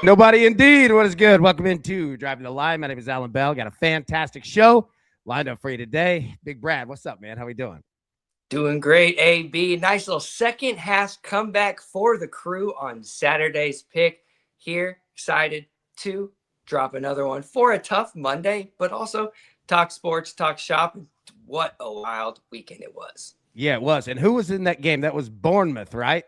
Nobody indeed. What is good? Welcome into Driving the Line. My name is Alan Bell. Got a fantastic show lined up for you today. Big Brad, what's up, man? How we doing? Doing great, AB. Nice little second half comeback for the crew on Saturday's pick. Here, excited to drop another one for a tough Monday, but also talk sports, talk shop. What a wild weekend it was. Yeah, it was. And who was in that game? That was Bournemouth, right?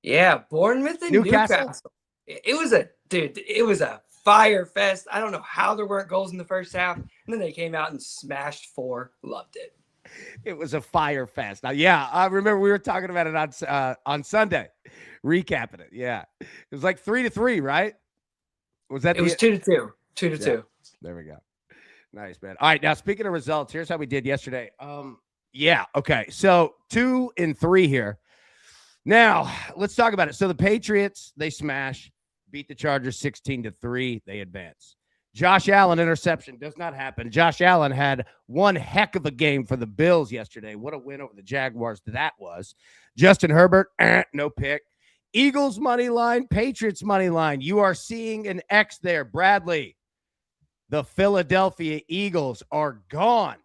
Yeah, Bournemouth and Newcastle? Newcastle. It was a fire fest. I don't know how there weren't goals in the first half, and then they came out and smashed four. Loved it. It was a fire fest. Now, yeah, I remember we were talking about it on Sunday, recapping it. Yeah, it was like 3-3, right? Was that It was 2-2. 2 to Yeah, 2. there we go. Nice, man. All right, now speaking of results, here's how we did yesterday. Yeah, okay. So 2-3 here. Now let's talk about it. So the Patriots, they smash, beat the Chargers 16-3. They advance. Josh Allen interception does not happen. Josh Allen had one heck of a game for the Bills yesterday. What a win over the Jaguars that was. Justin Herbert, no pick. Eagles money line, Patriots money line. You are seeing an X there, Bradley. The Philadelphia Eagles are gone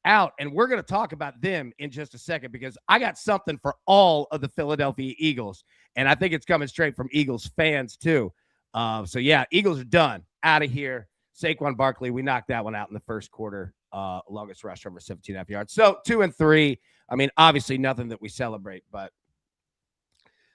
out, and we're going to talk about them in just a second because I got something for all of the Philadelphia Eagles, and I think it's coming straight from Eagles fans too. So yeah, Eagles are done, out of here. Saquon Barkley, we knocked that one out in the first quarter. Longest rush over 17.5 yards. So 2-3. I mean, obviously nothing that we celebrate, but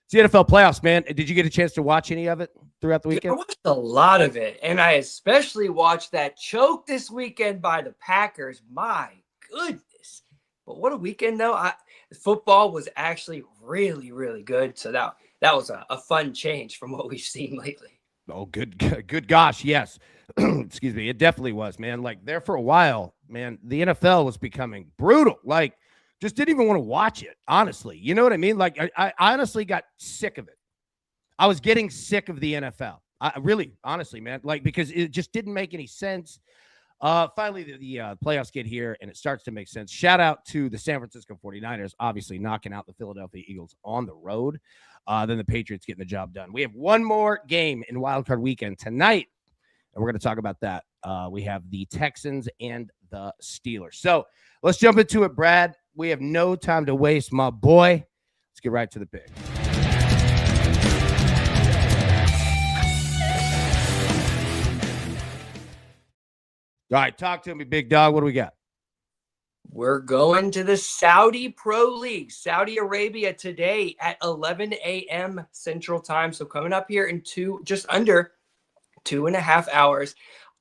it's the NFL playoffs, man. Did you get a chance to watch any of it throughout the I weekend? watched a lot of it, and I especially watched that choke this weekend by the Packers. My goodness. But what a weekend, though. Football was actually really, really good. So that was a fun change from what we've seen lately. Oh, good gosh, yes. Excuse me. It definitely was, man. Like there for a while, man, the NFL was becoming brutal. Like, just didn't even want to watch it, honestly. You know what I mean? Like, I honestly got sick of it. I was getting sick of the NFL. I really, honestly, man, like because it just didn't make any sense. Finally, the playoffs get here, and it starts to make sense. Shout out to the San Francisco 49ers, obviously knocking out the Philadelphia Eagles on the road. Then the Patriots getting the job done. We have one more game in Wild Card Weekend tonight, and we're going to talk about that. We have the Texans and the Steelers. So let's jump into it, Brad. We have no time to waste, my boy. Let's get right to the pick. All right, talk to me, big dog. What do we got? We're going to the Saudi Pro League, Saudi Arabia today at 11 a.m. Central Time. So coming up here in just under 2.5 hours.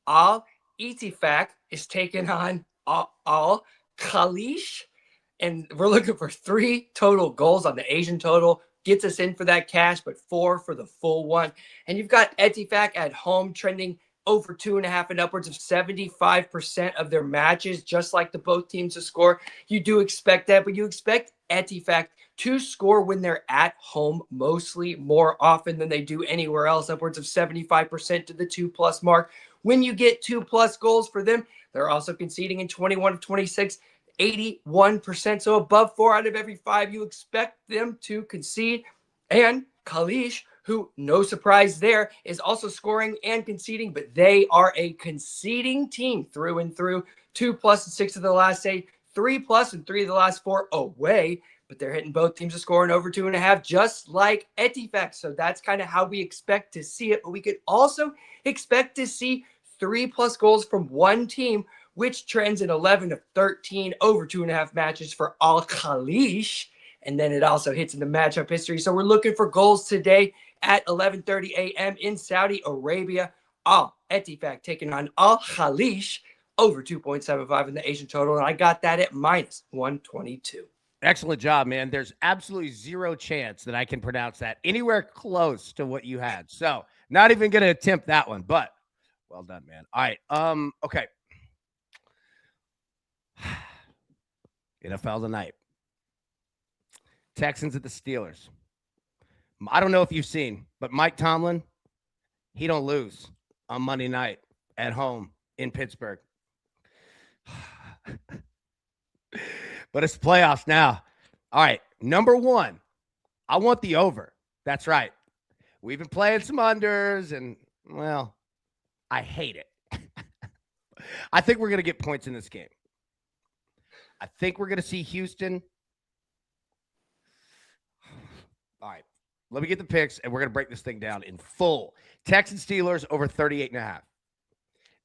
Al Itifak is taking on Al Khalish, and we're looking for 3 total goals on the Asian total. Gets us in for that cash, but 4 for the full one. And you've got Itifak at home trending over 2.5 and upwards of 75% of their matches, just like the both teams to score. You do expect that, but you expect Etifak to score when they're at home, mostly more often than they do anywhere else, upwards of 75% to the 2+ mark. When you get 2+ goals for them, they're also conceding in 21 of 26, 81%. So above 4 out of every 5, you expect them to concede. And Kalish, who, no surprise there, is also scoring and conceding, but they are a conceding team through and through. 2+ and 6 of the last 8, 3+ and 3 of the last 4 away, but they're hitting both teams to score in over 2.5, just like Etifak. So that's kind of how we expect to see it, but we could also expect to see 3+ goals from one team, which trends in 11 of 13 over 2.5 matches for Al Khalish. And then it also hits in the matchup history. So we're looking for goals today at 11:30 a.m. in Saudi Arabia. Al Etifak taking on Al Khalish over 2.75 in the Asian total. And I got that at minus 122. Excellent job, man. There's absolutely zero chance that I can pronounce that anywhere close to what you had. So not even going to attempt that one, but well done, man. All right. Okay. NFL tonight. Texans at the Steelers. I don't know if you've seen, but Mike Tomlin, he don't lose on Monday night at home in Pittsburgh. But it's playoffs now. All right, number one, I want the over. That's right. We've been playing some unders, and Well, I hate it. I think we're going to get points in this game. I think we're going to see Houston. All right. Let me get the picks, and we're going to break this thing down in full. Texans Steelers over 38.5.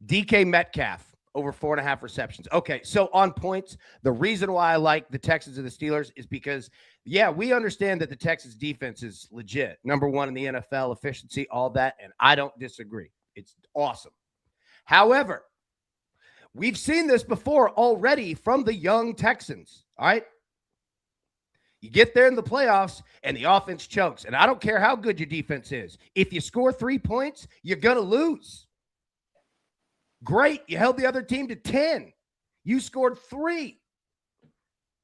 DK Metcalf over 4.5 receptions. Okay, so on points, the reason why I like the Texans and the Steelers is because, yeah, we understand that the Texans defense is legit. Number one in the NFL, efficiency, all that, and I don't disagree. It's awesome. However, we've seen this before already from the young Texans, all right? You get there in the playoffs, and the offense chokes. And I don't care how good your defense is. If you score 3 points, you're going to lose. Great. You held the other team to 10. You scored 3.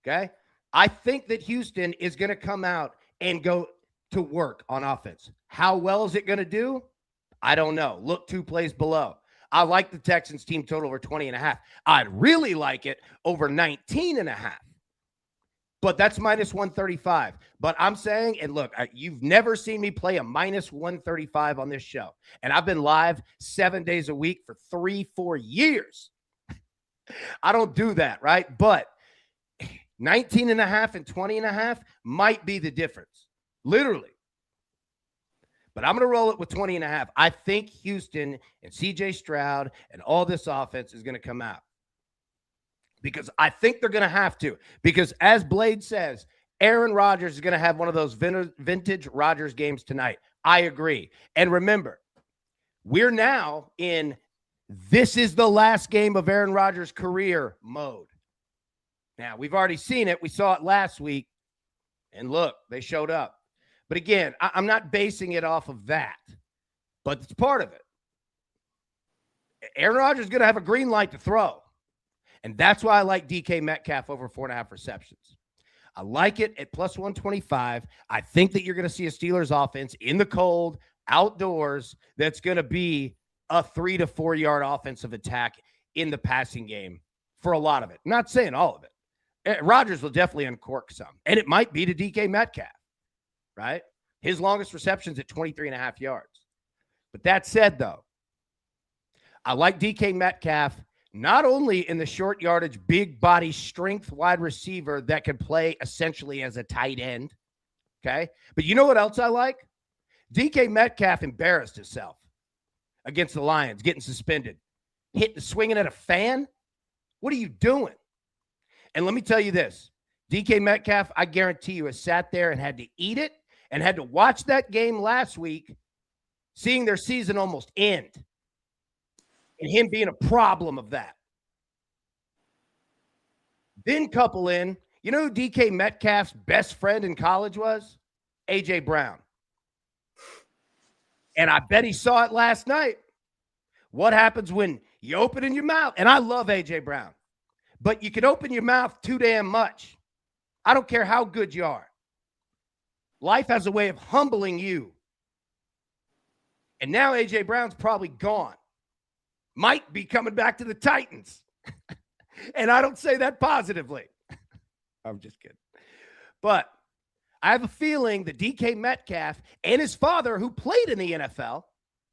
Okay? I think that Houston is going to come out and go to work on offense. How well is it going to do? I don't know. Look 2 plays below. I like the Texans team total over 20.5. I'd really like it over 19.5. But that's minus 135. But I'm saying, and look, you've never seen me play a minus 135 on this show. And I've been live 7 days a week for 3-4 years. I don't do that, right? But 19.5 and 20.5 might be the difference. Literally. But I'm going to roll it with 20.5. I think Houston and CJ Stroud and all this offense is going to come out. Because I think they're going to have to. Because as Blade says, Aaron Rodgers is going to have one of those vintage Rodgers games tonight. I agree. And remember, we're now in this is the last game of Aaron Rodgers' career mode. Now, we've already seen it. We saw it last week. And look, they showed up. But again, I'm not basing it off of that. But it's part of it. Aaron Rodgers is going to have a green light to throw. And that's why I like DK Metcalf over 4.5 receptions. I like it at plus 125. I think that you're going to see a Steelers offense in the cold, outdoors, that's going to be a 3 to 4 yard offensive attack in the passing game for a lot of it. I'm not saying all of it. Rodgers will definitely uncork some. And it might be to DK Metcalf, right? His longest reception's at 23.5 yards. But that said, though, I like DK Metcalf not only in the short yardage, big body strength wide receiver that can play essentially as a tight end, okay? But you know what else I like? DK Metcalf embarrassed himself against the Lions, getting suspended, swinging at a fan. What are you doing? And let me tell you this. DK Metcalf, I guarantee you, has sat there and had to eat it and had to watch that game last week, seeing their season almost end. And him being a problem of that. Then couple in, you know who DK Metcalf's best friend in college was? A.J. Brown. And I bet he saw it last night. What happens when you open in your mouth? And I love A.J. Brown. But you can open your mouth too damn much. I don't care how good you are. Life has a way of humbling you. And now A.J. Brown's probably gone. Might be coming back to the Titans. And I don't say that positively. I'm just kidding. But I have a feeling that DK Metcalf and his father, who played in the NFL,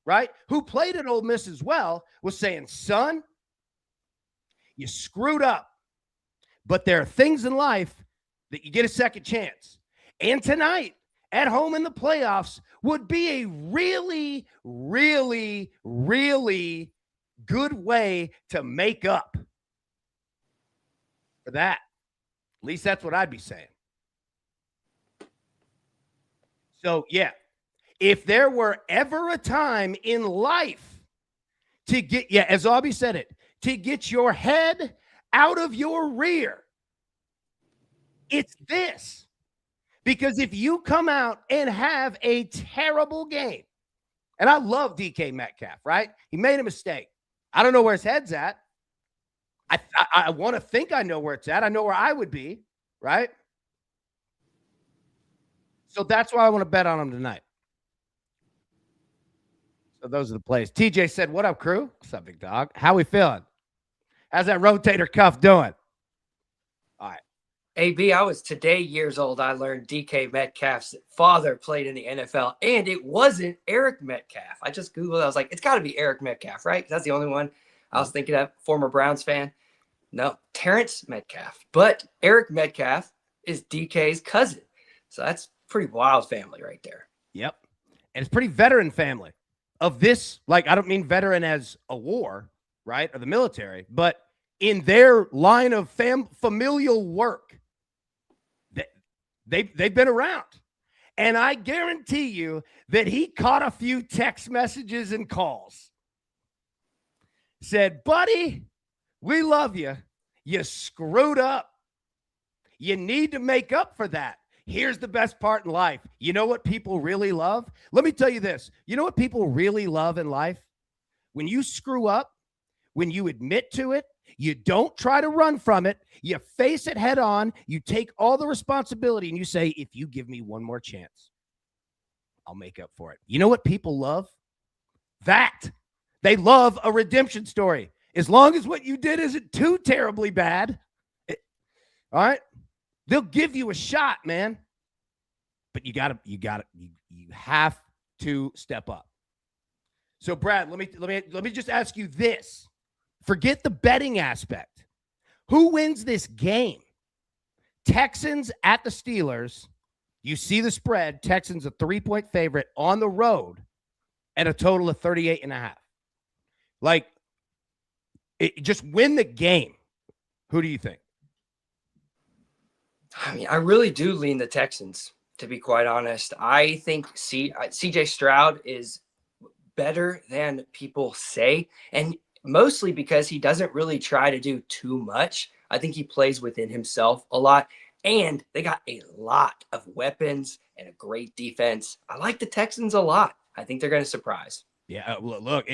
right, who played at Ole Miss as well, was saying, son, you screwed up. But there are things in life that you get a second chance. And tonight, at home in the playoffs, would be a really, really, really good way to make up for that. At least that's what I'd be saying. So, yeah, if there were ever a time in life to get, as Aubie said it, to get your head out of your rear, it's this. Because if you come out and have a terrible game, and I love DK Metcalf, right? He made a mistake. I don't know where his head's at. I want to think I know where it's at. I know where I would be, right? So that's why I want to bet on him tonight. So those are the plays. TJ said, what up, crew? What's up, big dog? How we feeling? How's that rotator cuff doing? All right. AB, I was today years old. I learned DK Metcalf's father played in the NFL, and it wasn't Eric Metcalf. I just Googled it. I was like, it's got to be Eric Metcalf, right? 'Cause that's the only one I was thinking of. Former Browns fan. No, Terrence Metcalf. But Eric Metcalf is DK's cousin. So that's pretty wild family right there. Yep. And it's pretty veteran family of this. Like, I don't mean veteran as a war, right? Or the military, but in their line of familial work, they've been around. And I guarantee you that he caught a few text messages and calls. Said, buddy, we love you. You screwed up. You need to make up for that. Here's the best part in life. You know what people really love? Let me tell you this. You know what people really love in life? When you screw up, when you admit to it, you don't try to run from it. You face it head on. You take all the responsibility and you say, if you give me one more chance, I'll make up for it. You know what people love? That. They love a redemption story. As long as what you did isn't too terribly bad. All right? They'll give you a shot, man. But you have to step up. So, Brad, let me just ask you this. Forget the betting aspect. Who wins this game? Texans at the Steelers. You see the spread. Texans a 3-point favorite on the road at a total of 38.5. Like, just win the game. Who do you think? I mean, I really do lean the Texans, to be quite honest. I think CJ Stroud is better than people say, and mostly because he doesn't really try to do too much. I think he plays within himself a lot, and they got a lot of weapons and a great defense. I like the Texans a lot. I think they're going to surprise. Yeah, look,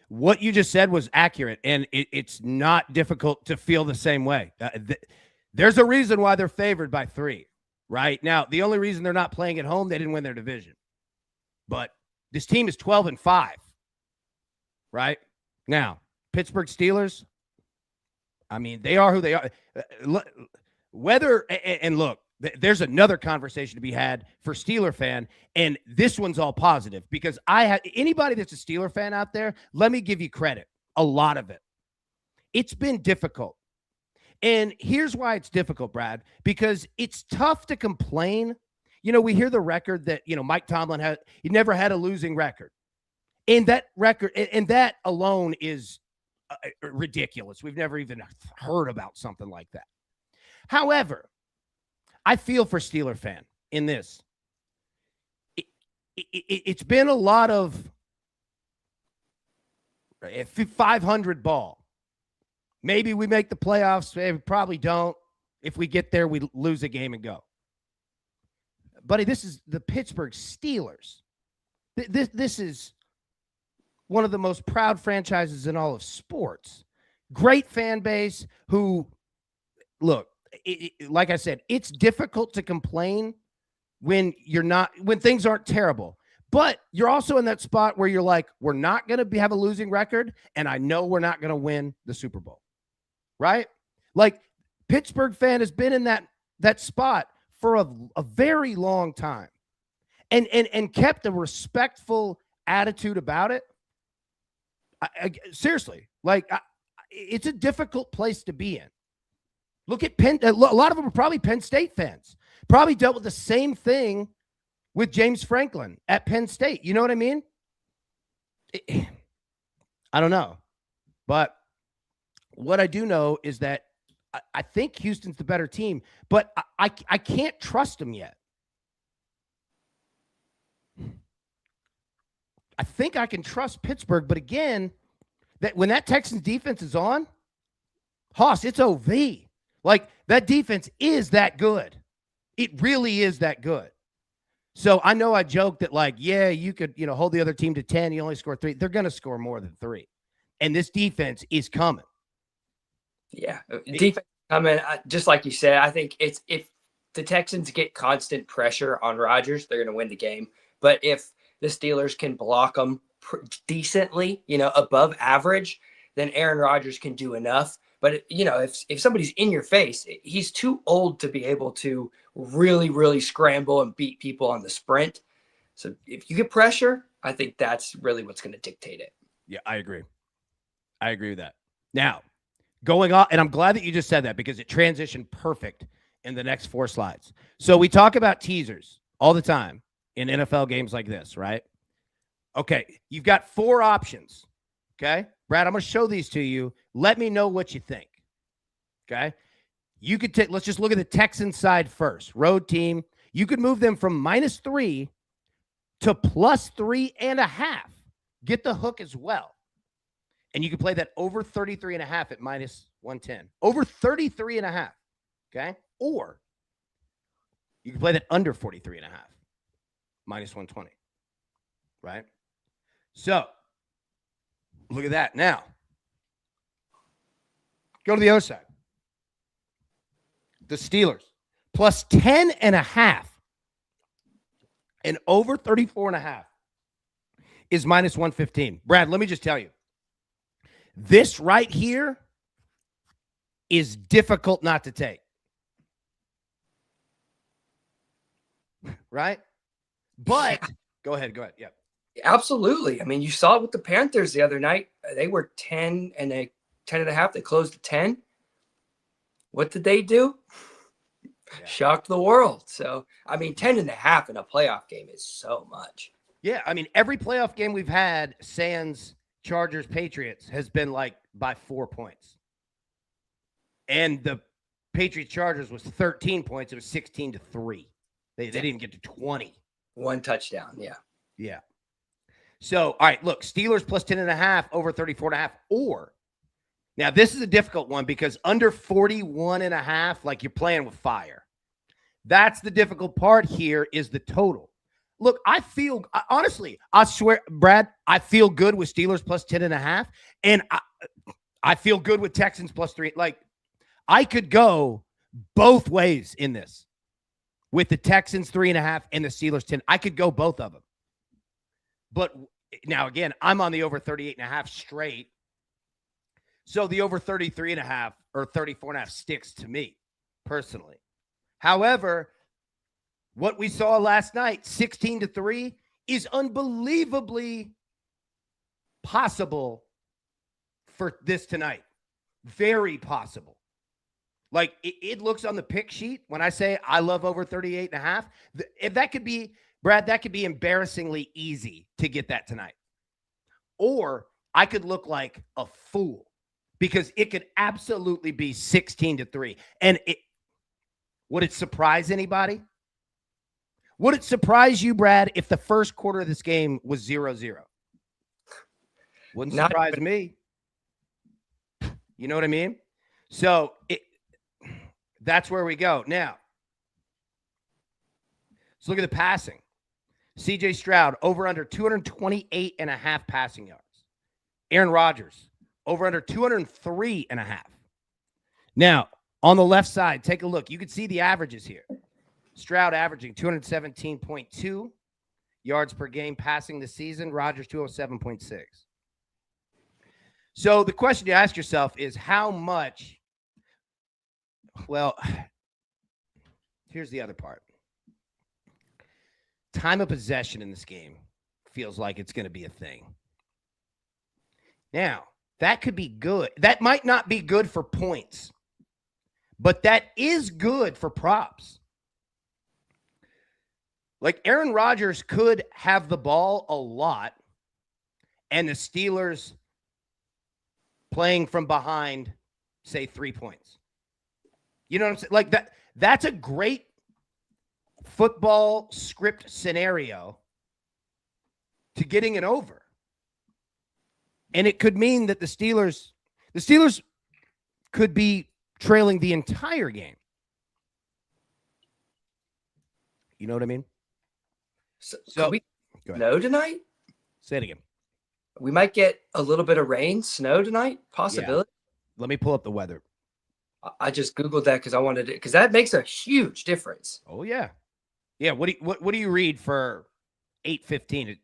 what you just said was accurate, and it's not difficult to feel the same way. There's a reason why they're favored by 3, right? Now, the only reason they're not playing at home, they didn't win their division. But this team is 12-5, right? Now, Pittsburgh Steelers, I mean, they are who they are. Look, there's another conversation to be had for Steeler fan, and this one's all positive because anybody that's a Steeler fan out there, let me give you credit. A lot of it. It's been difficult. And here's why it's difficult, Brad, because it's tough to complain. You know, we hear the record that, Mike Tomlin he never had a losing record. And that record, and that alone is ridiculous. We've never even heard about something like that. However, I feel for Steeler fan in this. It's been a lot of 500 ball. Maybe we make the playoffs. Maybe we probably don't. If we get there, we lose a game and go. Buddy, this is the Pittsburgh Steelers. This is one of the most proud franchises in all of sports. Great fan base who, look, like I said, it's difficult to complain when things aren't terrible. But you're also in that spot where you're like, we're not going to have a losing record, and I know we're not going to win the Super Bowl. Right? Like, Pittsburgh fan has been in that spot for a very long time and kept a respectful attitude about it. Seriously, like, it's a difficult place to be in. Look at Penn. A lot of them are probably Penn State fans. Probably dealt with the same thing with James Franklin at Penn State. You know what I mean? I don't know. But what I do know is that I think Houston's the better team, but I can't trust them yet. I think I can trust Pittsburgh, but again, that when that Texans defense is on, Hoss, it's OV. Like, that defense is that good. It really is that good. So I know I joked that, like, yeah, you could, hold the other team to 10. You only score 3. They're going to score more than 3. And this defense is coming. Yeah. Defense coming. Just like you said, I think if the Texans get constant pressure on Rodgers, they're going to win the game. But if the Steelers can block them decently, above average, then Aaron Rodgers can do enough. But if somebody's in your face, he's too old to be able to really, really scramble and beat people on the sprint. So if you get pressure, I think that's really what's going to dictate it. Yeah, I agree. I agree with that. Now, going on, and I'm glad that you just said that because it transitioned perfect in the next 4 slides. So we talk about teasers all the time in NFL games like this, right? Okay, you've got 4 options. Okay, Brad, I'm going to show these to you. Let me know what you think. Okay, you could take, let's just look at the Texans side first. Road team. You could move them from -3 to +3.5. Get the hook as well. And you can play that over 33.5 at -110. Over 33.5. Okay. Or you can play that under 43.5, -120. Right. So look at that. Now go to the other side. The Steelers +10.5 and over 34.5 is -115. Brad, let me just tell you, this right here is difficult not to take. Right? But go ahead. Yeah. Absolutely. I mean, you saw it with the Panthers the other night. They were 10.5. They closed to 10. What did they do? Yeah. Shocked the world. So, I mean, 10.5 in a playoff game is so much. Yeah. I mean, every playoff game we've had, sans Chargers, Patriots, has been like by 4 points. And the Patriots Chargers was 13 points. It was 16-3. They didn't get to 20. 1 touchdown. Yeah. Yeah. So, all right, look, Steelers +10.5 over 34.5. Or now this is a difficult one because under 41.5, like you're playing with fire. That's the difficult part here is the total. Look, honestly, I swear, Brad, I feel good with Steelers +10.5. And I feel good with Texans +3. Like, I could go both ways in this with the Texans 3.5 and the Steelers 10. I could go both of them. But now, again, I'm on the over 38.5 straight. So the over 33.5 or 34.5 sticks to me personally. However, what we saw last night, 16-3, is unbelievably possible for this tonight. Very possible. Like it looks on the pick sheet when I say I love over 38.5. If that could be, Brad, that could be embarrassingly easy to get that tonight. Or I could look like a fool because it could absolutely be 16-3. And would it surprise anybody? Would it surprise you, Brad, if the first quarter of this game was 0-0? Wouldn't surprise me. You know what I mean? So that's where we go. Now, let's look at the passing. CJ Stroud, over under 228.5 passing yards. Aaron Rodgers, over under 203.5. Now, on the left side, take a look. You can see the averages here. Stroud averaging 217.2 yards per game passing this season. Rodgers 207.6. So the question you ask yourself is how much? Well, here's the other part. Time of possession in this game feels like it's going to be a thing. Now, that could be good. That might not be good for points, but that is good for props. Like Aaron Rodgers could have the ball a lot and the Steelers playing from behind, say 3 points. You know what I'm saying? Like that's a great football script scenario to getting it over. And it could mean that the Steelers could be trailing the entire game. You know what I mean? So we snow tonight? Say it again. We might get a little bit of rain, snow tonight, possibility. Yeah. Let me pull up the weather. I just Googled that because I wanted it, because that makes a huge difference. Oh, yeah. Yeah, what do you read for 8:15?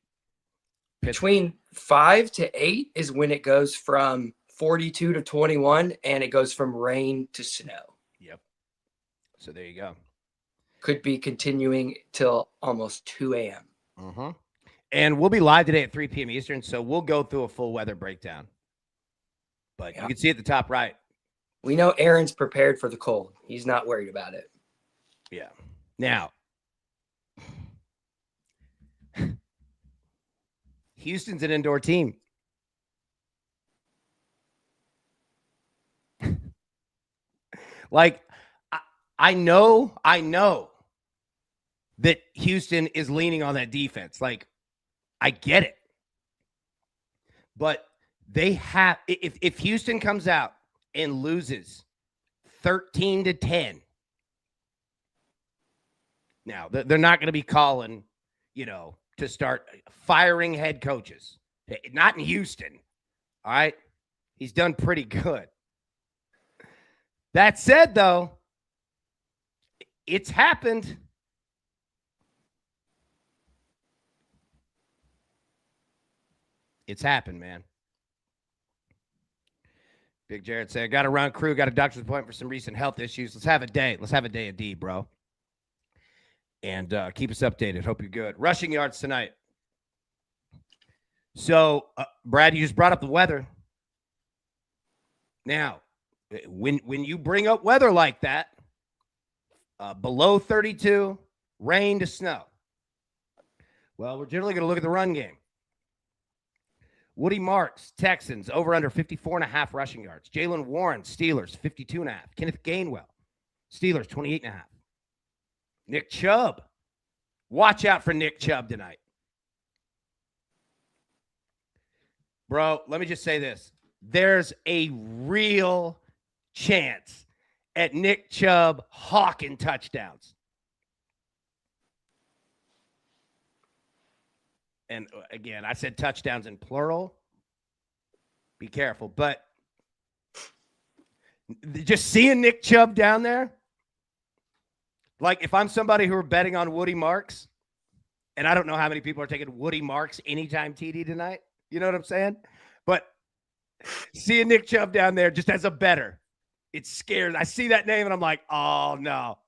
Between 5 to 8 is when it goes from 42 to 21, and it goes from rain to snow. Yep. So there you go. Could be continuing till almost 2 a.m. Mm-hmm. And we'll be live today at 3 p.m. Eastern, so we'll go through a full weather breakdown. But you can see at the top right. We know Aaron's prepared for the cold. He's not worried about it. Yeah. Now, Houston's an indoor team. Like, I know that Houston is leaning on that defense. Like, I get it. But they have, if Houston comes out and loses 13 to 10, now they're not going to be calling, to start firing head coaches. Not in Houston. All right. He's done pretty good. That said, though, it's happened. It's happened, man. Big Jared said, got a run crew, got a doctor's appointment for some recent health issues. Let's have a day. Let's have a day of D, bro. And keep us updated. Hope you're good. Rushing yards tonight. So, Brad, you just brought up the weather. Now, when you bring up weather like that, below 32, rain to snow, well, we're generally going to look at the run game. Woody Marks, Texans, over under 54.5 rushing yards. Jalen Warren, Steelers, 52.5. Kenneth Gainwell, Steelers, 28.5. Nick Chubb. Watch out for Nick Chubb tonight. Bro, let me just say this. There's a real chance at Nick Chubb hawking touchdowns. And again, I said touchdowns in plural. Be careful. But just seeing Nick Chubb down there, like if I'm somebody who are betting on Woody Marks, and I don't know how many people are taking Woody Marks anytime TD tonight. You know what I'm saying? But seeing Nick Chubb down there just as a bettor, it scares. I see that name and I'm like, oh no.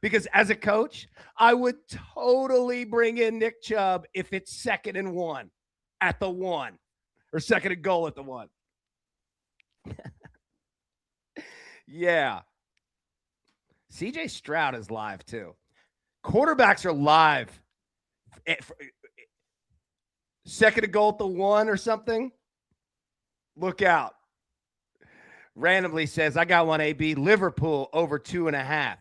Because as a coach, I would totally bring in Nick Chubb if it's 2nd and 1 at the 1 or 2nd and goal at the 1. Yeah. CJ Stroud is live too. Quarterbacks are live. 2nd and goal at the 1 or something. Look out. Randomly says, I got one, AB. Liverpool over 2.5.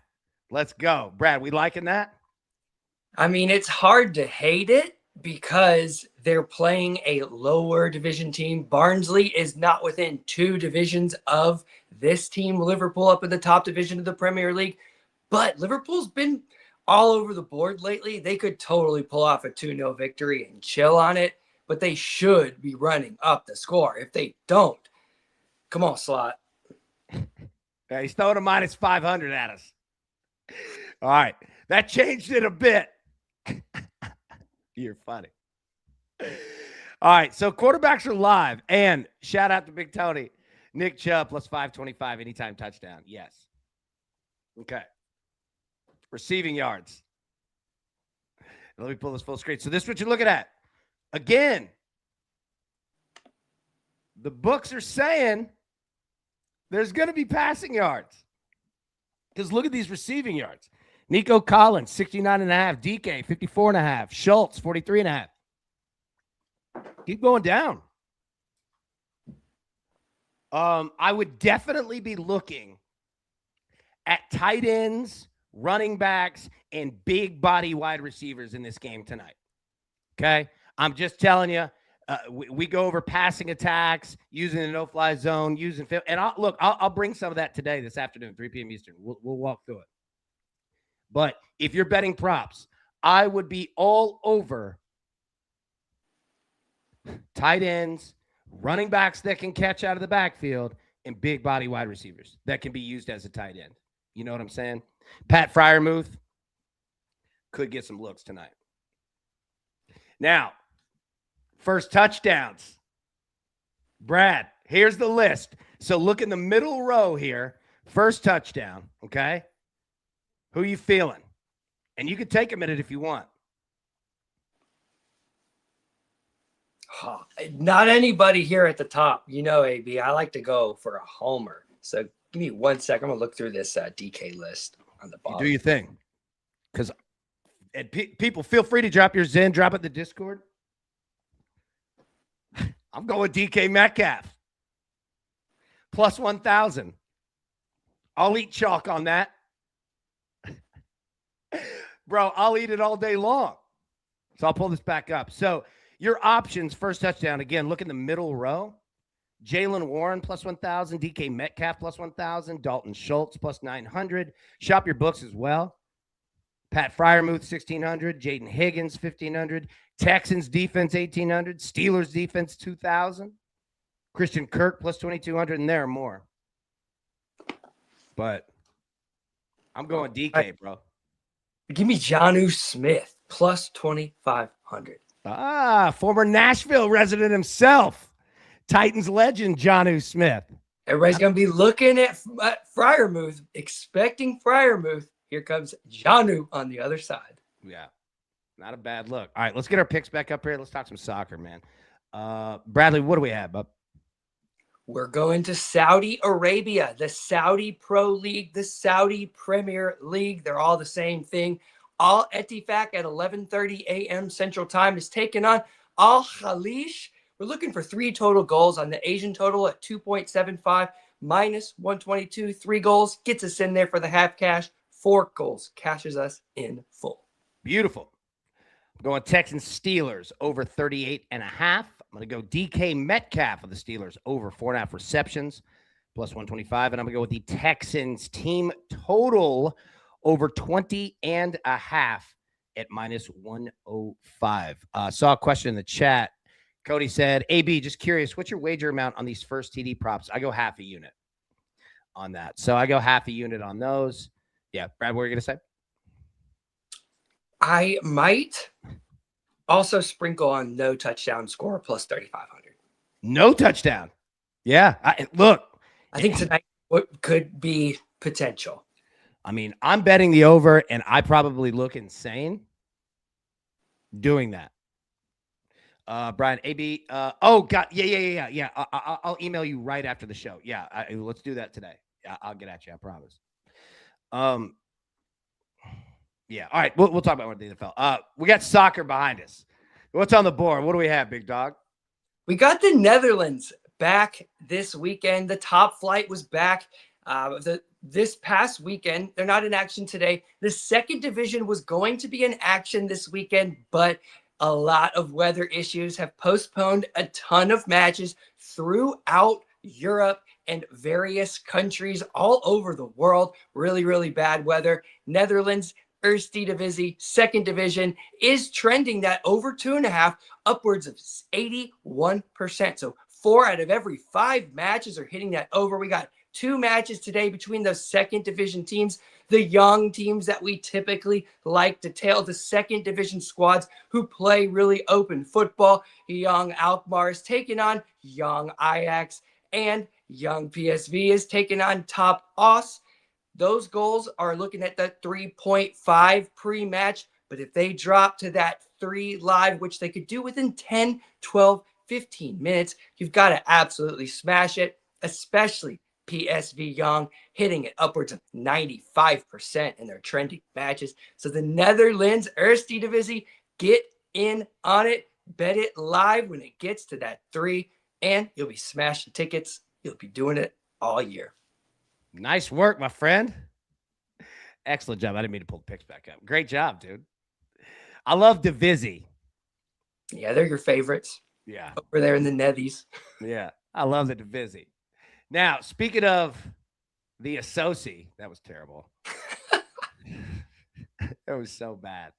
Let's go. Brad, we liking that? I mean, it's hard to hate it because they're playing a lower division team. Barnsley is not within 2 divisions of this team, Liverpool, up in the top division of the Premier League. But Liverpool's been all over the board lately. They could totally pull off a 2-0 victory and chill on it, but they should be running up the score. If they don't, come on, Slot. Yeah, he's throwing a minus 500 at us. All right. That changed it a bit. You're funny. All right. So quarterbacks are live. And shout out to Big Tony. Nick Chubb plus 525 anytime touchdown. Yes. Okay. Receiving yards. Let me pull this full screen. So this is what you're looking at. Again, the books are saying there's going to be passing yards. Because look at these receiving yards. Nico Collins, 69.5. DK, 54.5. Schultz, 43.5. Keep going down. I would definitely be looking at tight ends, running backs, and big body wide receivers in this game tonight. Okay? I'm just telling you, we go over passing attacks, using the no-fly zone, using film. And I'll bring some of that today, this afternoon, 3 p.m. Eastern. We'll walk through it. But if you're betting props, I would be all over tight ends, running backs that can catch out of the backfield, and big body wide receivers that can be used as a tight end. You know what I'm saying? Pat Freiermuth could get some looks tonight. Now, first touchdowns. Brad, Here's the list. So look in the middle row here. First touchdown, okay? Who you feeling? And you can take a minute if you want. Oh, not anybody here at the top. You know, AB, I like to go for a homer. So give me 1 second. I'm going to look through this DK list on the bottom. You do your thing. Because people, feel free to drop your Zen, drop it in the Discord. I'm going DK Metcalf. Plus 1,000. I'll eat chalk on that. Bro, I'll eat it all day long. So I'll pull this back up. So your options, first touchdown, again, look in the middle row. Jalen Warren plus 1,000, DK Metcalf plus 1,000, Dalton Schultz plus 900. Shop your books as well. Pat Fryermuth 1,600, Jaden Higgins 1,500, Texans defense 1,800, Steelers defense 2,000, Christian Kirk plus 2,200, and there are more. But I'm going DK, bro. Give me Jonnu Smith plus 2,500. Former Nashville resident himself, Titans legend Jonnu Smith. Everybody's going to be looking at Fryermuth, expecting Fryermuth. Here comes Jonnu on the other side. Yeah, not a bad look. All right, let's get our picks back up here. Let's talk some soccer, man. Bradley, what do we have, bub? We're going to Saudi Arabia, the Saudi Pro League, the Saudi Premier League. They're all the same thing. Al Ettifaq at 11:30 a.m. Central Time is taking on Al Khalish. We're looking for 3 total goals on the Asian total at 2.75 minus 122. 3 goals gets us in there for the half cash. 4 goals cashes us in full. Beautiful. I'm going Texans Steelers over 38.5. I'm going to go DK Metcalf of the Steelers over 4.5 receptions plus 125. And I'm going to go with the Texans team total over 20.5 at minus 105. Saw a question in the chat. Cody said, AB, just curious, what's your wager amount on these first TD props? I go half a unit on that. So I go half a unit on those. Yeah, Brad, what were you going to say? I might also sprinkle on no touchdown score plus 3,500. No touchdown. Yeah. Look. I think tonight what could be potential. I mean, I'm betting the over, and I probably look insane doing that. Brian, AB. Oh, God. Yeah. I'll email you right after the show. Yeah, let's do that today. I'll get at you. I promise. Yeah. All right. We'll talk about the NFL. We got soccer behind us. What's on the board? What do we have, big dog? We got the Netherlands back this weekend. The top flight was back this past weekend. They're not in action today. The second division was going to be in action this weekend, but a lot of weather issues have postponed a ton of matches throughout Europe and various countries all over the world. Really, really bad weather. Netherlands, Eredivisie, second division, is trending that over 2.5, upwards of 81%. So 4 out of every 5 matches are hitting that over. We got 2 matches today between those second division teams, the young teams that we typically like to tail, the second division squads who play really open football. Young Alkmaar is taking on young Ajax, and young PSV is taking on Top Os. Those goals are looking at that 3.5 pre-match, but if they drop to that 3 live, which they could do within 10, 12, 15 minutes, you've got to absolutely smash it, especially PSV Young hitting it upwards of 95% in their trending matches. So the Netherlands Eredivisie, get in on it, bet it live when it gets to that 3, and you'll be smashing tickets. You'll be doing it all year. Nice work, my friend. Excellent job. I didn't mean to pull the picks back up. Great job, dude. I love Divisie. Yeah, they're your favorites. Yeah. Over there in the Nethies. Yeah. I love the Divisie. Now, speaking of the Associ, that was terrible. That was so bad.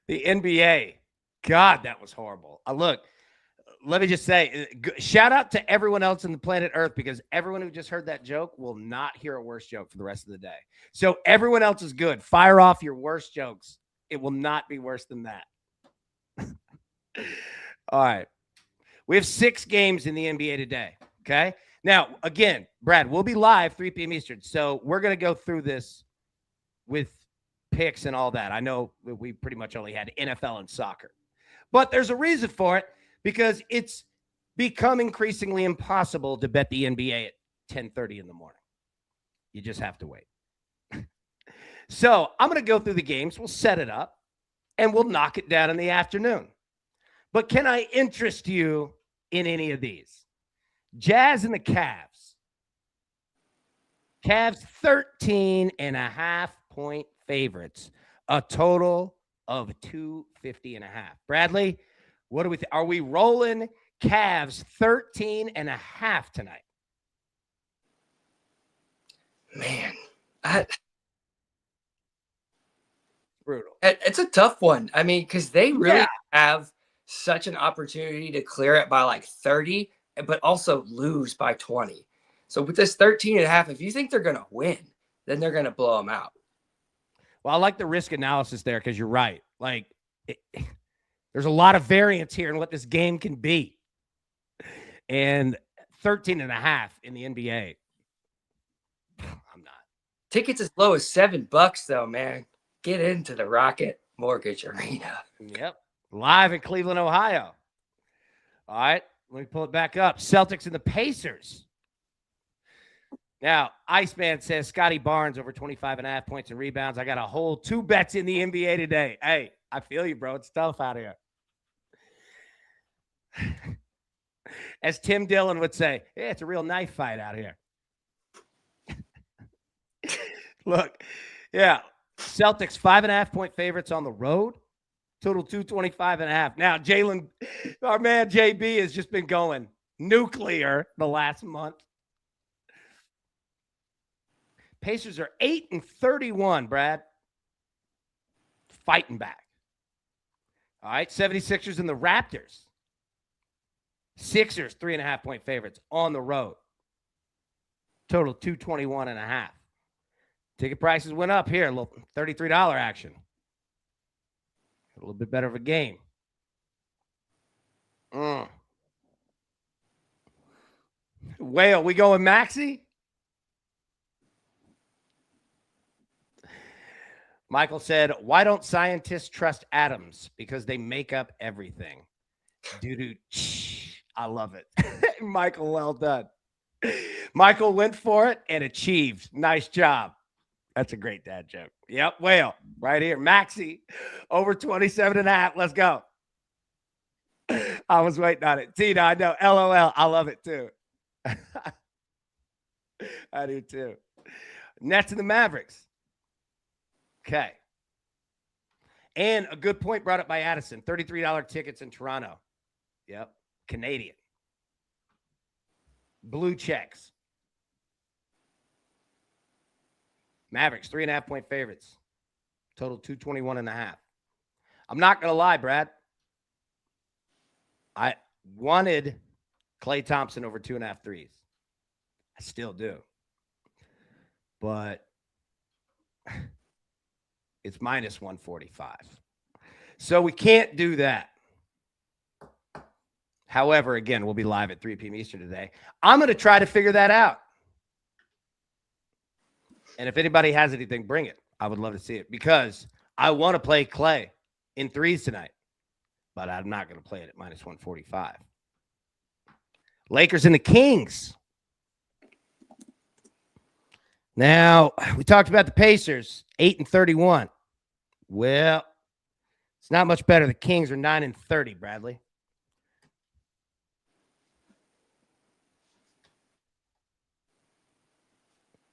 The NBA. God, that was horrible. Look, let me just say, shout out to everyone else on the planet Earth, because everyone who just heard that joke will not hear a worse joke for the rest of the day. So everyone else is good. Fire off your worst jokes. It will not be worse than that. All right. We have 6 games in the NBA today. Okay. Now, again, Brad, we'll be live 3 p.m. Eastern. So we're going to go through this with picks and all that. I know we pretty much only had NFL and soccer, but there's a reason for it because it's become increasingly impossible to bet the NBA at 10:30 in the morning. You just have to wait. So I'm going to go through the games. We'll set it up and we'll knock it down in the afternoon. But can I interest you in any of these? Jazz and the Cavs. Cavs 13.5-point favorites. A total of 250.5. Bradley, what do we think? Are we rolling Cavs 13.5 tonight? Man, Brutal. it's a tough one. I mean, because they really have such an opportunity to clear it by like 30, but also lose by 20. So with this 13.5, if you think they're going to win, then they're going to blow them out. Well, I like the risk analysis there because you're right. Like, there's a lot of variance here in what this game can be. And 13.5 in the NBA. I'm not. Tickets as low as $7, though, man. Get into the Rocket Mortgage Arena. Yep. Live in Cleveland, Ohio. All right. Let me pull it back up. Celtics and the Pacers. Now, Iceman says Scotty Barnes over 25.5 points and rebounds. I got a whole 2 bets in the NBA today. Hey, I feel you, bro. It's tough out here. As Tim Dillon would say, yeah, it's a real knife fight out here. Look, yeah. Celtics 5.5-point favorites on the road. Total 225.5. Now, Jalen, our man JB has just been going nuclear the last month. Pacers are 8-31, Brad. Fighting back. All right, 76ers and the Raptors. Sixers, 3.5-point favorites on the road. Total 221.5. Ticket prices went up here, a little $33 action. A little bit better of a game. Whale, we going Maxey? Michael said, why don't scientists trust atoms? Because they make up everything. Dude, I love it. Michael, well done. Michael went for it and achieved. Nice job. That's a great dad joke. Yep, Whale, right here. Maxey, over 27.5. Let's go. I was waiting on it. Tina, I know. LOL. I love it too. I do too. Nets and the Mavericks. Okay. And a good point brought up by Addison. $33 tickets in Toronto. Yep. Canadian. Blue checks. Mavericks, 3.5-point favorites. Total 221.5. I'm not going to lie, Brad. I wanted Klay Thompson over 2.5 threes. I still do. But it's minus 145. So we can't do that. However, again, we'll be live at 3 p.m. Eastern today. I'm going to try to figure that out. And if anybody has anything, bring it. I would love to see it because I want to play Klay in threes tonight, but I'm not going to play it at minus 145. Lakers and the Kings. Now, we talked about the Pacers, 8-31. Well, it's not much better. The Kings are 9-30, Bradley.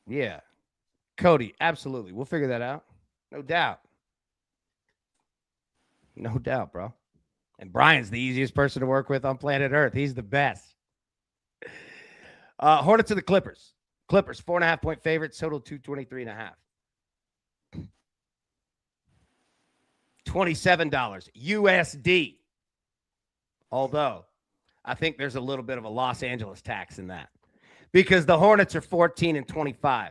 Yeah. Cody, absolutely. We'll figure that out. No doubt. No doubt, bro. And Brian's the easiest person to work with on planet Earth. He's the best. Hornets and the Clippers. Clippers, 4.5-point favorites, total 223.5. $27 USD. Although, I think there's a little bit of a Los Angeles tax in that. Because the Hornets are 14-25.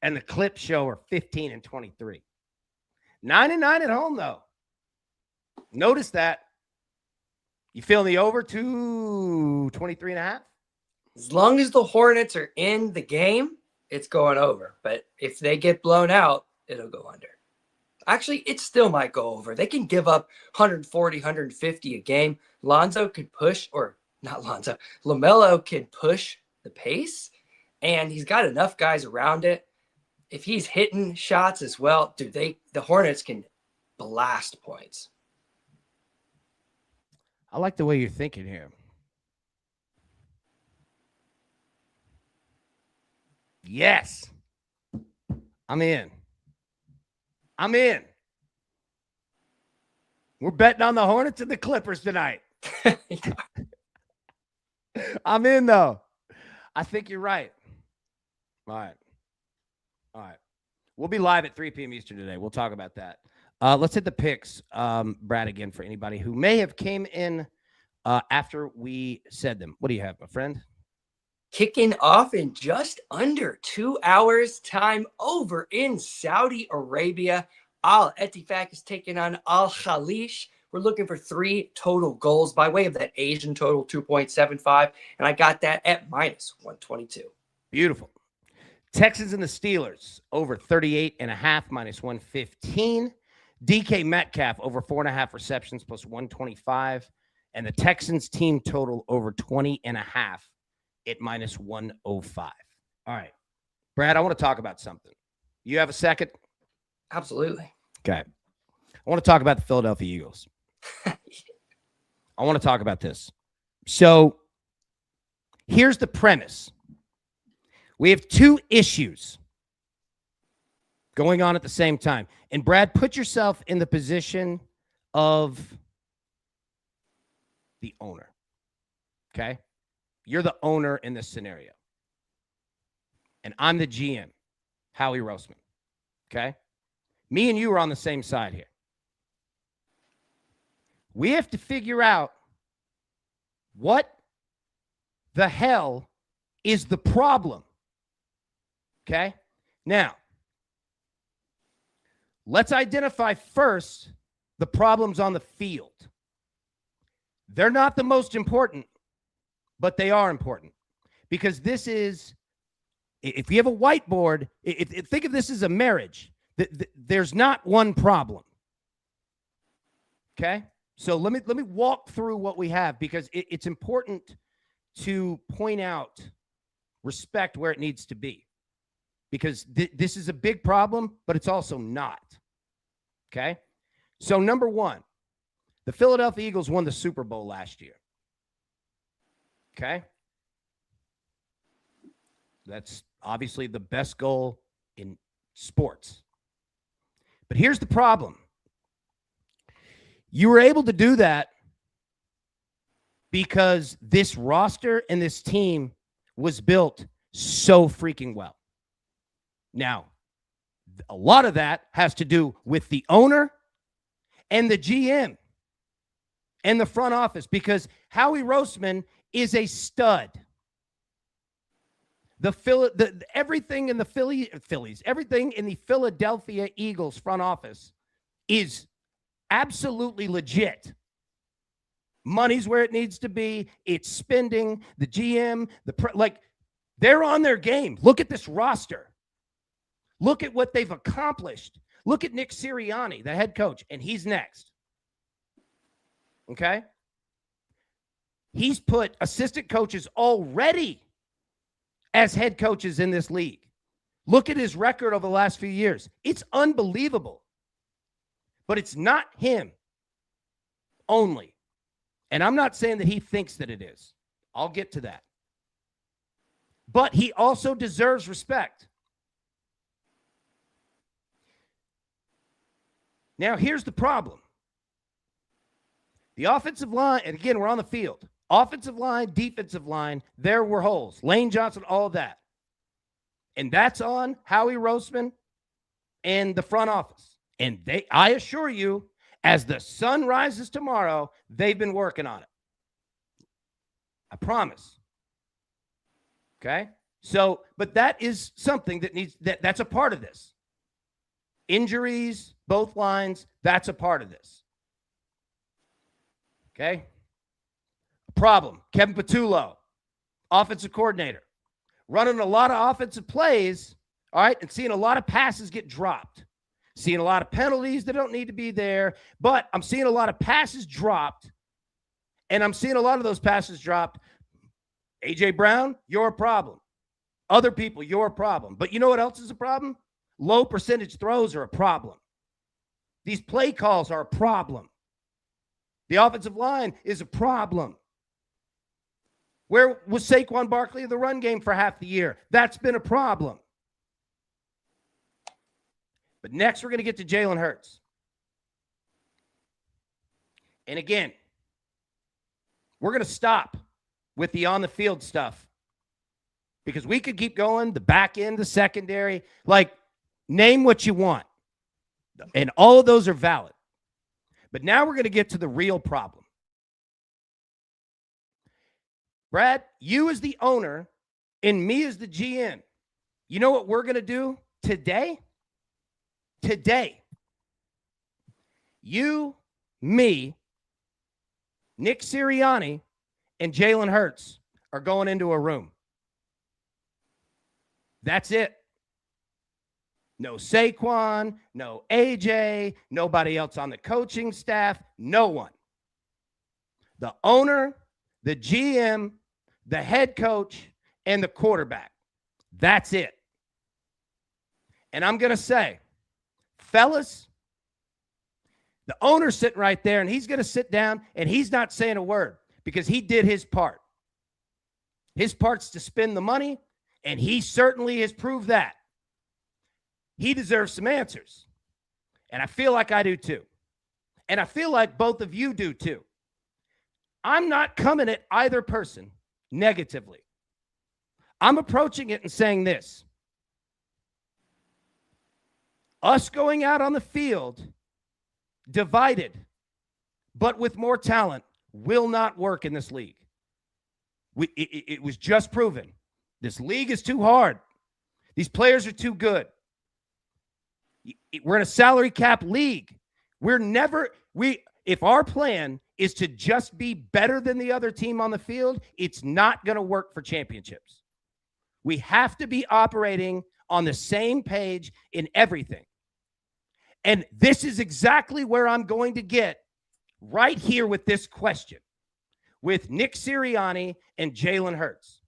And the Clips show are 15-23. 9-9 at home, though. Notice that. You feeling the over 223.5? As long as the Hornets are in the game, it's going over. But if they get blown out, it'll go under. Actually, it still might go over. They can give up 140, 150 a game. Lonzo could push, or not Lonzo, LaMelo can push the pace, and he's got enough guys around it. If he's hitting shots as well, dude, the Hornets can blast points. I like the way you're thinking here. Yes. I'm in. We're betting on the Hornets and the Clippers tonight. I'm in, though. I think you're right. All right. We'll be live at 3 p.m. Eastern today. We'll talk about that. Let's hit the picks, Brad, again, for anybody who may have came in after we said them. What do you have, my friend? Kicking off in just under 2 hours time over in Saudi Arabia. Al Ettifaq is taking on Al Khalish. We're looking for 3 total goals by way of that Asian total 2.75. And I got that at minus 122. Beautiful. Texans and the Steelers over 38.5 minus 115. DK Metcalf over 4.5 receptions plus 125. And the Texans team total over 20.5 at minus 105. All right. Brad, I want to talk about something. You have a second? Absolutely. Okay. I want to talk about the Philadelphia Eagles. I want to talk about this. So here's the premise. We have 2 issues going on at the same time. And Brad, put yourself in the position of the owner. Okay? You're the owner in this scenario. And I'm the GM, Howie Roseman. Okay? Me and you are on the same side here. We have to figure out what the hell is the problem. Okay? Now, let's identify first the problems on the field. They're not the most important, but they are important because this is, if you have a whiteboard, think of this as a marriage. There's not one problem. Okay? So let me walk through what we have because it's important to point out respect where it needs to be because this is a big problem, but it's also not. Okay? So number 1, the Philadelphia Eagles won the Super Bowl last year. Okay? That's obviously the best goal in sports. But here's the problem. You were able to do that because this roster and this team was built so freaking well. Now, a lot of that has to do with the owner and the GM and the front office because Howie Roseman is a stud. Everything in the Phillies, everything in the Philadelphia Eagles front office is absolutely legit. Money's where it needs to be. It's spending. The GM, they're on their game. Look at this roster. Look at what they've accomplished. Look at Nick Sirianni, the head coach, and he's next. Okay? He's put assistant coaches already as head coaches in this league. Look at his record over the last few years. It's unbelievable. But it's not him only. And I'm not saying that he thinks that it is. I'll get to that. But he also deserves respect. Now, here's the problem. The offensive line, and again, we're on the field. Offensive line, defensive line, there were holes. Lane Johnson, all of that. And that's on Howie Roseman and the front office. And I assure you, as the sun rises tomorrow, they've been working on it. I promise. Okay? So, but that is something that's a part of this. Injuries, both lines, that's a part of this. Okay? Problem. Kevin Patullo, offensive coordinator, running a lot of offensive plays, all right, and seeing a lot of passes get dropped, seeing a lot of penalties that don't need to be there, but I'm seeing a lot of passes dropped, and I'm seeing a lot of those passes dropped. A.J. Brown, you're a problem. Other people, you're a problem. But you know what else is a problem? Low percentage throws are a problem. These play calls are a problem. The offensive line is a problem. Where was Saquon Barkley in the run game for half the year? That's been a problem. But next, we're going to get to Jalen Hurts. And again, we're going to stop with the on-the-field stuff because we could keep going, the back end, the secondary. Like, name what you want. And all of those are valid. But now we're going to get to the real problem. Brad, you as the owner and me as the GM, you know what we're going to do today? Today, you, me, Nick Sirianni, and Jalen Hurts are going into a room. That's it. No Saquon, no AJ, nobody else on the coaching staff, no one. The owner, the GM, the head coach, and the quarterback. That's it. And I'm going to say, fellas, the owner's sitting right there, and he's going to sit down, and he's not saying a word because he did his part. His part's to spend the money, and he certainly has proved that. He deserves some answers. And I feel like I do too. And I feel like both of you do too. I'm not coming at either person negatively. I'm approaching it and saying this. Us going out on the field, divided, but with more talent, will not work in this league. It was just proven. This league is too hard. These players are too good. We're in a salary cap league. If our plan is to just be better than the other team on the field, it's not going to work for championships. We have to be operating on the same page in everything. And this is exactly where I'm going to get right here with this question with Nick Sirianni and Jalen Hurts.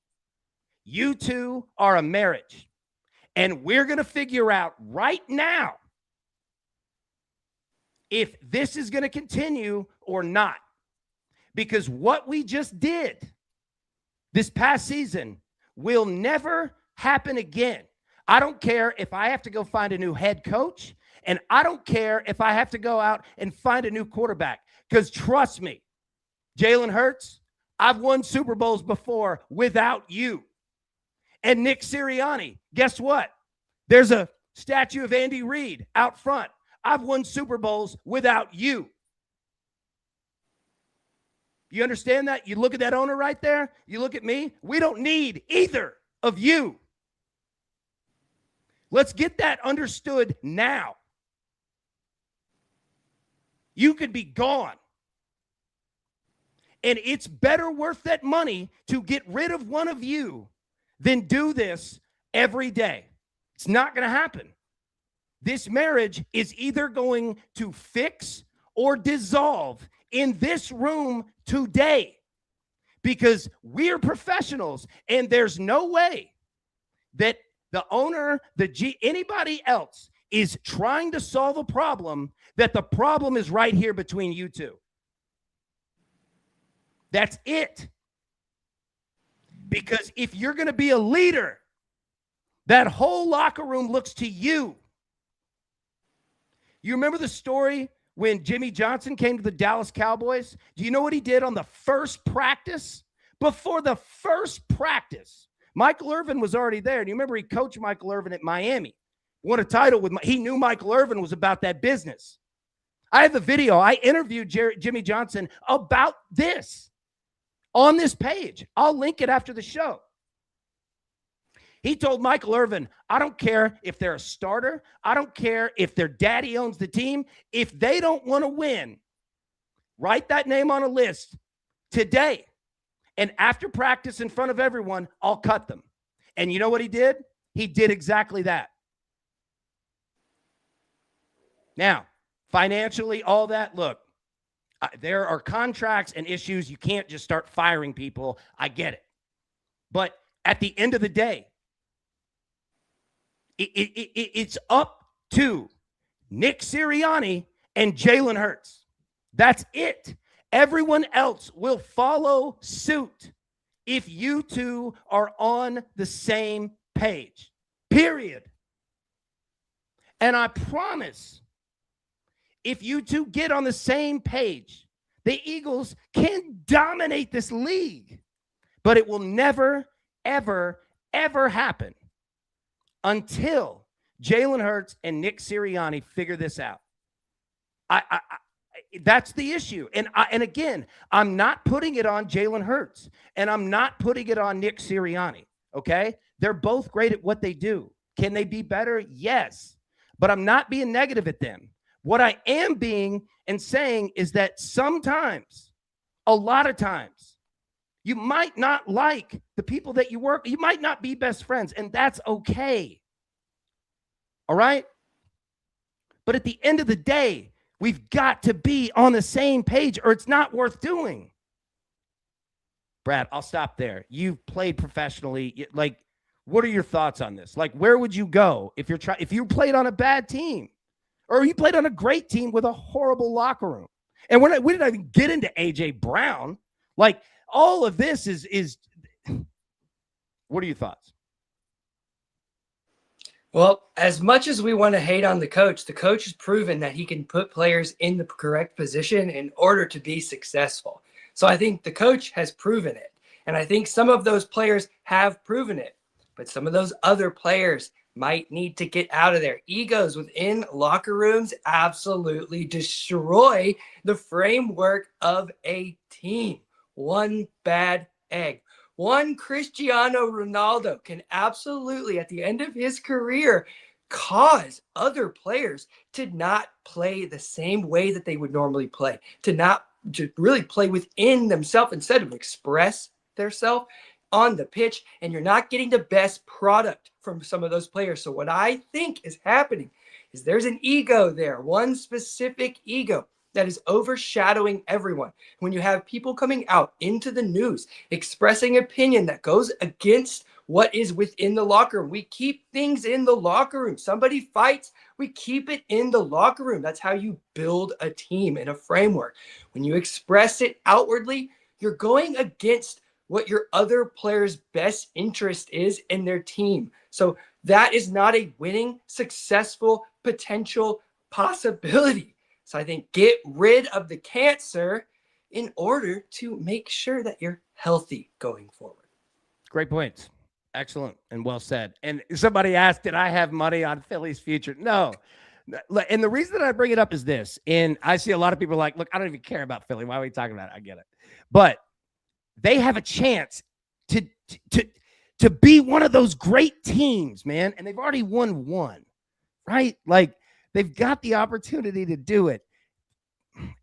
You two are a marriage. And we're going to figure out right now if this is going to continue or not. Because what we just did this past season will never happen again. I don't care if I have to go find a new head coach, and I don't care if I have to go out and find a new quarterback. Because trust me, Jalen Hurts, I've won Super Bowls before without you. And Nick Sirianni, guess what? There's a statue of Andy Reid out front. I've won Super Bowls without you. You understand that? You look at that owner right there. You look at me. We don't need either of you. Let's get that understood now. You could be gone. And it's better worth that money to get rid of one of you than do this every day. It's not going to happen. This marriage is either going to fix or dissolve in this room today because we're professionals and there's no way that the owner, anybody else is trying to solve a problem that the problem is right here between you two. That's it. Because if you're going to be a leader, that whole locker room looks to you. You remember the story when Jimmy Johnson came to the Dallas Cowboys? Do you know what he did on the first practice? Before the first practice, Michael Irvin was already there. And you remember he coached Michael Irvin at Miami. Won a title with he knew Michael Irvin was about that business. I have the video. I interviewed Jimmy Johnson about this on this page. I'll link it after the show. He told Michael Irvin, I don't care if they're a starter. I don't care if their daddy owns the team. If they don't want to win, write that name on a list today And after practice in front of everyone, I'll cut them. And you know what he did? He did exactly that. Now, financially, all that, look, there are contracts and issues. You can't just start firing people. I get it. But at the end of the day, it's up to Nick Sirianni and Jalen Hurts. That's it. Everyone else will follow suit if you two are on the same page, period. And I promise, if you two get on the same page, the Eagles can dominate this league. But it will never, ever, ever happen until Jalen Hurts and Nick Sirianni figure this out. That's the issue. And again, I'm not putting it on Jalen Hurts, and I'm not putting it on Nick Sirianni, okay? They're both great at what they do. Can they be better? Yes. But I'm not being negative at them. What I am being and saying is that sometimes, a lot of times, you might not like the people that you work. You might not be best friends, and that's okay. All right? But at the end of the day, we've got to be on the same page or it's not worth doing. Brad, I'll stop there. You've played professionally. Like, what are your thoughts on this? Like, where would you go if you played on a bad team or you played on a great team with a horrible locker room? And we didn't even get into A.J. Brown. Like, all of this is what are your thoughts? Well, as much as we want to hate on the coach has proven that he can put players in the correct position in order to be successful. So I think the coach has proven it. And I think some of those players have proven it. But some of those other players might need to get out of there. Egos within locker rooms absolutely destroy the framework of a team. One bad egg. One Cristiano Ronaldo can absolutely, at the end of his career, cause other players to not play the same way that they would normally play, to really play within themselves instead of express themselves on the pitch, and you're not getting the best product from some of those players. So what I think is happening is there's an ego there, one specific ego that is overshadowing everyone. When you have people coming out into the news, expressing opinion that goes against what is within the locker room. We keep things in the locker room. Somebody fights, we keep it in the locker room. That's how you build a team and a framework. When you express it outwardly, you're going against what your other player's best interest is in their team. So that is not a winning, successful, potential possibility. So I think get rid of the cancer in order to make sure that you're healthy going forward. Great points. Excellent and well said. And somebody asked, did I have money on Philly's future? No. And the reason that I bring it up is this. And I see a lot of people like, look, I don't even care about Philly. Why are we talking about it? I get it. But they have a chance to be one of those great teams, man. And they've already won one, right? Like, they've got the opportunity to do it.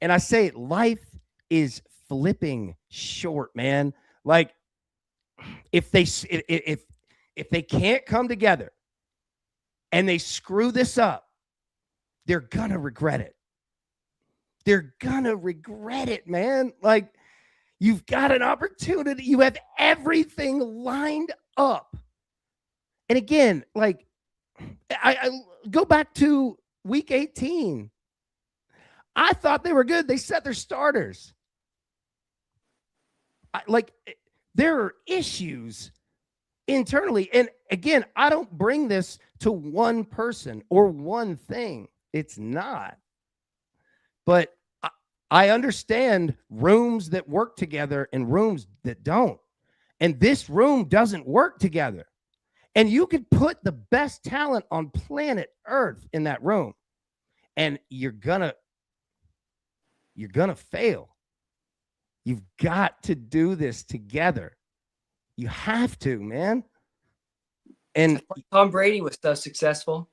And I say it, life is flipping short, man. Like, if they can't come together and they screw this up, they're gonna regret it. They're gonna regret it, man. Like, you've got an opportunity. You have everything lined up. And again, like, I go back to week 18. I thought they were good. They set their starters. There are issues internally. And again, I don't bring this to one person or one thing. It's not. But I understand rooms that work together and rooms that don't. And this room doesn't work together. And you could put the best talent on planet Earth in that room, and you're gonna fail. You've got to do this together. You have to, man. And Tom Brady was so successful.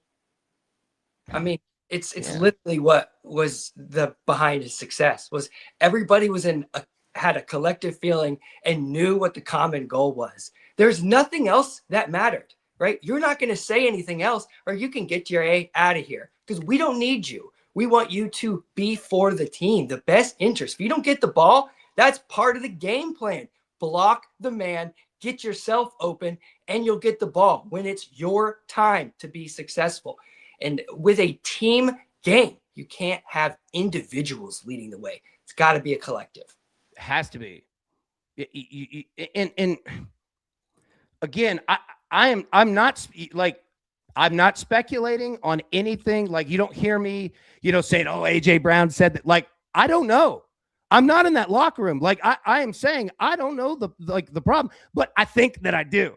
I mean, it's literally what was the behind his success was everybody was in a had a collective feeling and knew what the common goal was. There's nothing else that mattered, right? You're not going to say anything else, or you can get your A out of here because we don't need you. We want you to be for the team, the best interest. If you don't get the ball, that's part of the game plan. Block the man, get yourself open, and you'll get the ball when it's your time to be successful. And with a team game, you can't have individuals leading the way. It's got to be a collective. It has to be. And again, I'm not like, I'm not speculating on anything. Like, you don't hear me, saying, oh, AJ Brown said that. Like, I don't know. I'm not in that locker room. Like, I am saying, I don't know the problem, but I think that I do.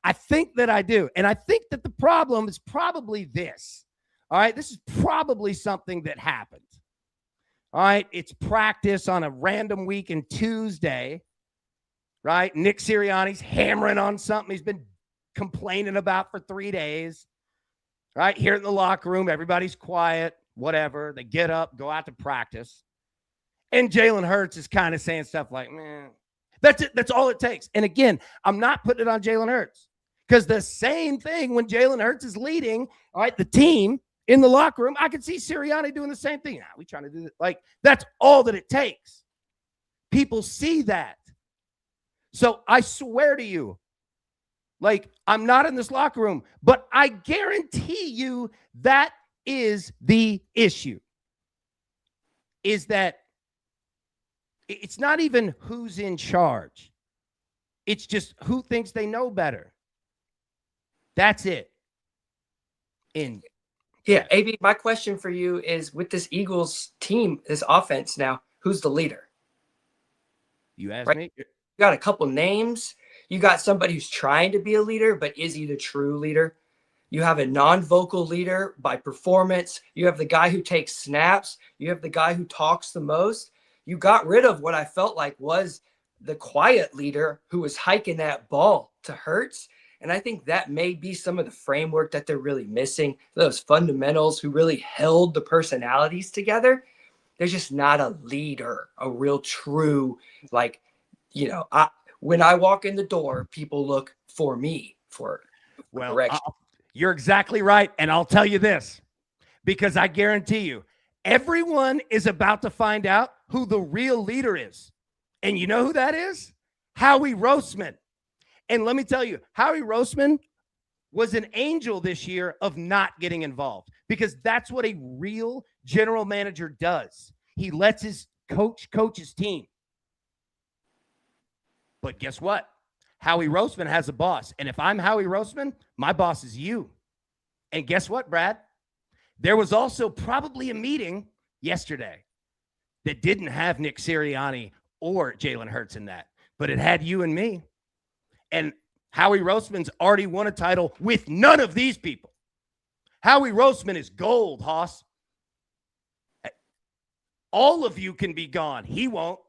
I think that I do. And I think that the problem is probably this. All right. This is probably something that happened. All right. It's practice on a random week and Tuesday. Right. Nick Sirianni's hammering on something he's been complaining about for 3 days. Right here in the locker room, everybody's quiet, whatever. They get up, go out to practice. And Jalen Hurts is kind of saying stuff like, man, that's it. That's all it takes. And again, I'm not putting it on Jalen Hurts, because the same thing when Jalen Hurts is leading, all right, the team in the locker room, I could see Sirianni doing the same thing. We trying to do this. Like, that's all that it takes. People see that. So I swear to you, like, I'm not in this locker room, but I guarantee you that is the issue. Is that it's not even who's in charge. It's just who thinks they know better. That's it. Yeah, AB, my question for you is, with this Eagles team, this offense now, who's the leader? You asked me? You got a couple names. You got somebody who's trying to be a leader, but is he the true leader? You have a non-vocal leader by performance. You have the guy who takes snaps. You have the guy who talks the most. You got rid of what I felt like was the quiet leader who was hiking that ball to Hurts. And I think that may be some of the framework that they're really missing. Those fundamentals who really held the personalities together. There's just not a leader, a real true, like, when I walk in the door, people look for me for direction. You're exactly right. And I'll tell you this, because I guarantee you, everyone is about to find out who the real leader is. And you know who that is? Howie Roseman. And let me tell you, Howie Roseman was an angel this year of not getting involved, because that's what a real general manager does. He lets his coach his team. But guess what? Howie Roseman has a boss. And if I'm Howie Roseman, my boss is you. And guess what, Brad? There was also probably a meeting yesterday that didn't have Nick Sirianni or Jalen Hurts in that, but it had you and me. And Howie Roseman's already won a title with none of these people. Howie Roseman is gold, Hoss. All of you can be gone. He won't.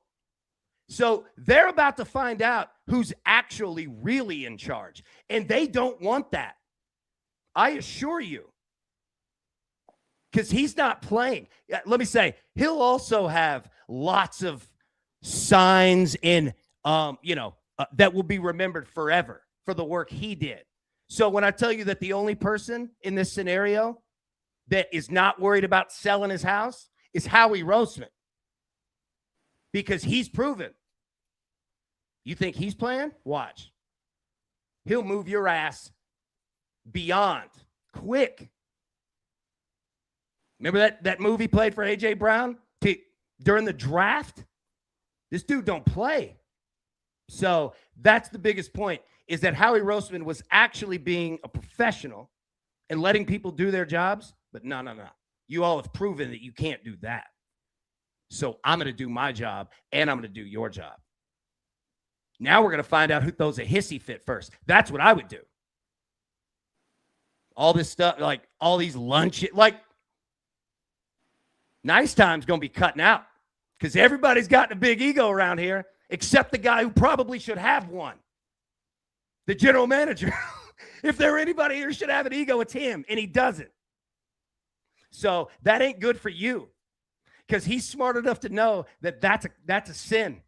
So they're about to find out who's actually really in charge. And they don't want that. I assure you. Because he's not playing. Let me say, he'll also have lots of signs in, that will be remembered forever for the work he did. So when I tell you that the only person in this scenario that is not worried about selling his house is Howie Roseman, because he's proven. You think he's playing? Watch. He'll move your ass beyond quick. Remember that movie he played for AJ Brown during the draft? This dude don't play. So that's the biggest point, is that Howie Roseman was actually being a professional and letting people do their jobs. But no. You all have proven that you can't do that. So I'm going to do my job, and I'm going to do your job. Now we're going to find out who throws a hissy fit first. That's what I would do. All this stuff, like all these lunches, like Nice Time's going to be cutting out, because everybody's got a big ego around here, except the guy who probably should have one, the general manager. If there were anybody here who should have an ego, it's him, and he doesn't. So that ain't good for you, because he's smart enough to know that that's a sin.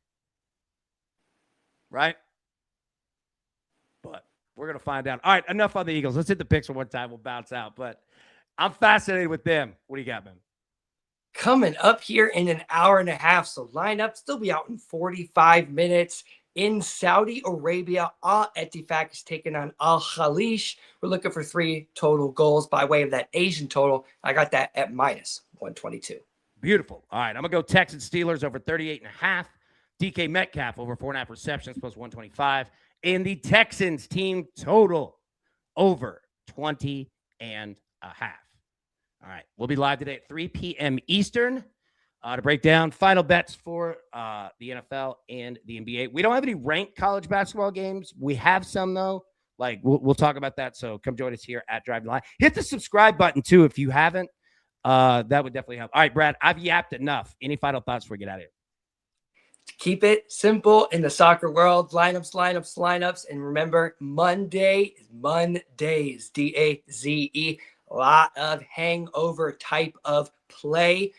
right? But we're going to find out. All right, enough on the Eagles. Let's hit the picks for one time. We'll bounce out. But I'm fascinated with them. What do you got, man? Coming up here in an hour and a half. So lineup still be out in 45 minutes. In Saudi Arabia, Al Ettifaq is taking on Al Khalish. We're looking for 3 total goals by way of that Asian total. I got that at minus 122. Beautiful. All right, I'm going to go Texans Steelers over 38.5. DK Metcalf over 4.5 receptions plus 125. And the Texans team total over 20.5. All right, we'll be live today at 3 p.m. Eastern to break down final bets for the NFL and the NBA. We don't have any ranked college basketball games. We have some, though. Like, we'll talk about that. So come join us here at Drive Line. Hit the subscribe button, too, if you haven't. That would definitely help. All right, Brad, I've yapped enough. Any final thoughts before we get out of here? Keep it simple in the soccer world. Lineups. And remember, Monday is Mondays. Daze. A lot of hangover type of play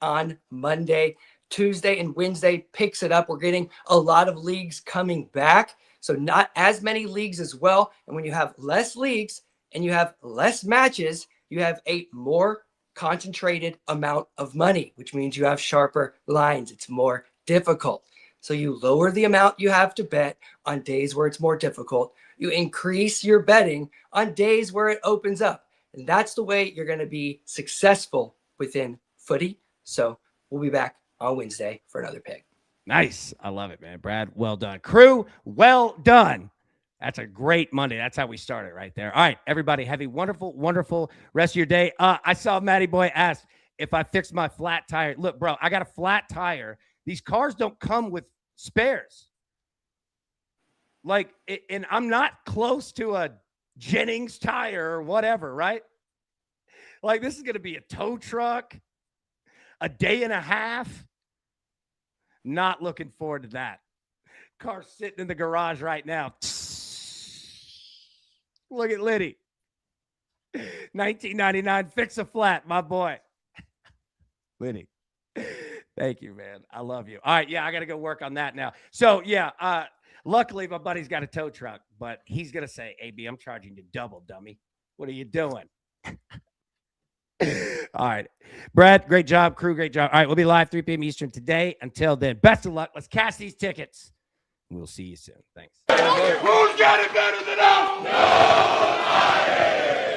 on Monday. Tuesday and Wednesday picks it up. We're getting a lot of leagues coming back. So not as many leagues as well. And when you have less leagues and you have less matches, you have a more concentrated amount of money, which means you have sharper lines. It's more difficult. So you lower the amount you have to bet on days where it's more difficult. You increase your betting on days where it opens up. And that's the way you're going to be successful within footy. So we'll be back on Wednesday for another pick. Nice. I love it, man. Brad, well done. Crew, well done. That's a great Monday. That's how we started right there. All right, everybody, have a wonderful, wonderful rest of your day. I saw Matty Boy ask if I fixed my flat tire. Look, bro, I got a flat tire. These cars don't come with spares. Like, and I'm not close to a Jennings tire or whatever, right? Like, this is going to be a tow truck, a day and a half. Not looking forward to that. Car sitting in the garage right now. Look at Liddy. 1999, fix a flat, my boy. Liddy. Thank you, man. I love you. All right, yeah, I got to go work on that now. So, yeah, luckily my buddy's got a tow truck, but he's going to say, AB, I'm charging you double, dummy. What are you doing? All right. Brad, great job. Crew, great job. All right, we'll be live 3 p.m. Eastern today. Until then, best of luck. Let's cash these tickets. We'll see you soon. Thanks. Who's got it better than us? Nobody!